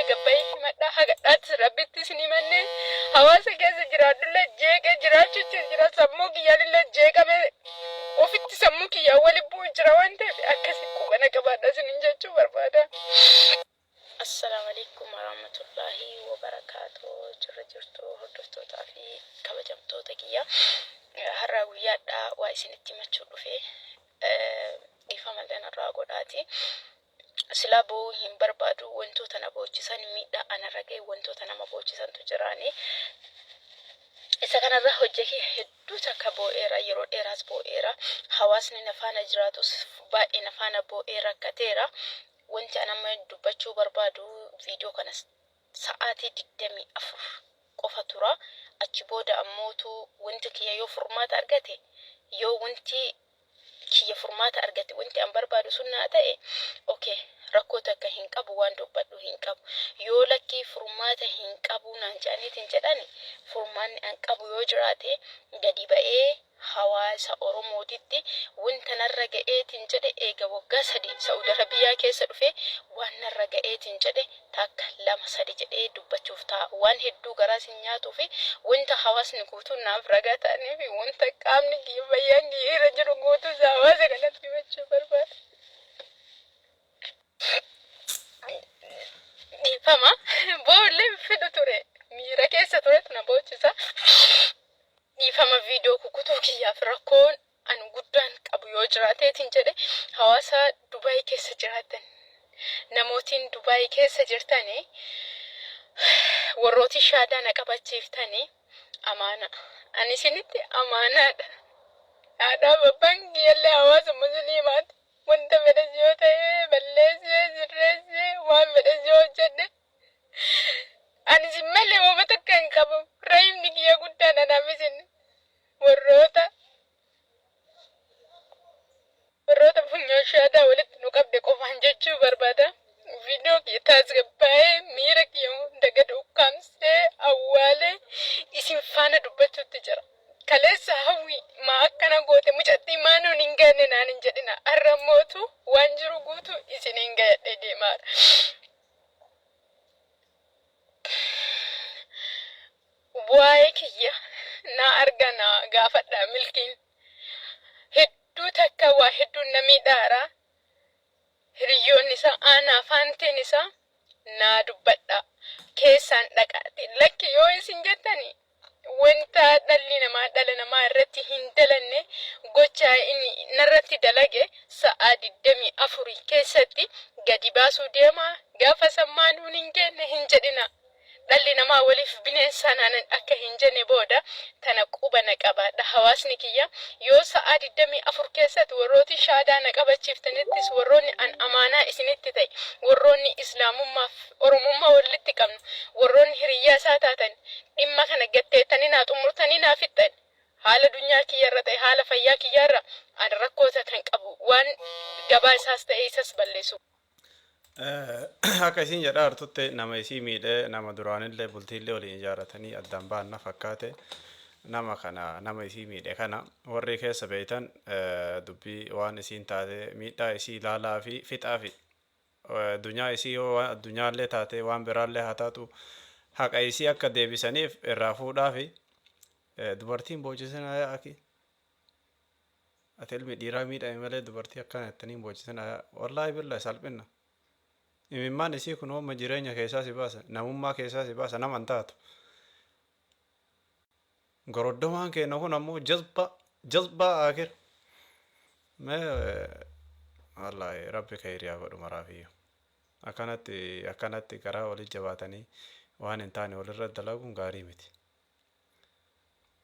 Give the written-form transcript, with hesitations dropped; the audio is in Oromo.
gabbai himadha hagadhaatti rabbitti isin himanne hawaasa keessa jiraadullee jeeqee jiraachuutti jira sammuu kiyyaalillee jeeqame ofitti sammuu kiyyaa wali bu'u jira waan ta'eef akkasi qubana qabaadha isinin jechuu barbaada. Assalamu alaikum warahmatullahi wabarakatuh. Jirtu hordoftoota fi kabajamtoota kiyya har'a guyyaadha waa isinitti himachuu dhufe dhiifama irraa godhaati. Sila boo hin barbaadu wantoota na boochisan miidhaa anarra ga'e wantoota nama boochisantu jiraani. Isa kanarra hojjekee hedduu takka boo'eera yeroo dheeraas boo'eera hawaasni na faana jiraatus baay'ee na faana boo'ee rakkateera. Wanti anamma dubbachuu barbaadu viidiyoo kana sa'aatii 24 qofa tura. Achi booda ammootu wanti kiyya yoo furmaata argate yoo wanti kiyya furmaata argate wanti an barbaadu sun naa ta'e okay rakkoo takka hin qabu waan dubbadhu hin qabu. Yoo lakkii furmaata hin qabu naan jedhaniitiin jedhani furmaanni an qabu yoo jiraate gadi ba'ee hawaasa Oromootitti wanta narra ga'eetiin jedhe eega waggaa 3 Saudi Arabiyaa keessa dhufe waan narra ga'eetiin jedhe takka 2-3 jedhee dubbachuuf ta'a waan hedduu garaas hin nyaatuu fi wanta hawaasni guutuun naaf ragaa ta'anii fi wanta qaamni kiyya bayyaan kiyya irra jiru guutuu hawaasa kanatti himachuu barbaada. Dhiifama boollee fedhu ture miira keessa turetu na boochisa. Dhiifama viidiyoo kukutuu kiyyaaf rakkoon an guddaan qabu yoo jiraateetiin jedhe hawaasa Dubaay keessa jiraatan namootiin Dubaay keessa jirtanii warrooti shaadaa na qabachiiftanii amaana ani isinitti amaanaadha. Haadha babbaan kiyyallee hawaasa musliimaati wanta fedhes yoo ta'e balleessee sirreessee waan fedhes yoo hojjedhe ani simmallee waan takka hin qabu rahimni kiyya guddaan anaaf isin warroota funyoo shaadaa walitti nu qabde qofaan jechuu barbaada. Viidiyoo kiyya tasgabbaa'ee miira kiyya hunda gad ukkaamsee awwaalee isin faana dubbachuutti jira. Kaleessa hawwi maa akkana goote mucattii maanuun hin gaanne naan hin jedhina arrammootu waan jiru guutu isin hin gaadhe deemaadha. Waa'ee kiyya na argana gaafadha milkiin hedduu takka waa hedduun na miidhaara hiriyoonni isaa aanaa faanteen isaa na dubbadha keessaan dhaqaati lakki yoo isin jettani wanta dhala namaa irratti hin dalanne gochaa inni narratti dalage sa'a 24 keessatti gadi baasuu deema gaafa sammaanuun hin genne hin jedhina. Dhalli namaa waliif bineensaan akka hin jenne booda tana quba na qabaadha hawaasni kiyya yoo sa'a 24 keessatti warrooti shaadaa na qabachiiftanittis warroonni an amaanaa isinitti ta'e warroonni islaamummaaf oromummaa walitti qabnu warroonni hiriyyaa isaa taatan dhimma kana gatteettanii naa xumurtanii naa fixxan haala dunyaa kiyyarra ta'e haala fayyaa kiyyarra an rakkoota kan qabu waan gabaa isaas ta'e isas balleessu. Akka isin jedha artutte nama isii miidhee nama duraanillee bultiillee waliin ijaaratanii addaan baanna fakkaate nama kana nama isii miidhe kana warri keessa beeytan dubbii waan isiin taate miidhaa isii ilaalaa fi fixaa fi addunyaa isii yoo addunyaallee taate waan biraallee haa taatu haqa isii akka deebisaniif irraa fuudhaa fi dubartiin boochisan aki ati ilmi dhiiraa miidhame malee dubartii akkana jettaniin boochisan wallaahi billa salphina. Imimmaan isii kun hooma jireenya keessaa si baasa namummaa keessaa si baasa nama hin taatu. Goroddomaan keenya kun ammoo jazbaa akir mee wallaahi rabbi khayriyaa godhu maraafiyyuu akkanatti karaa walitti jabaatanii waan hin taane walirra dalaguun gaarii miti.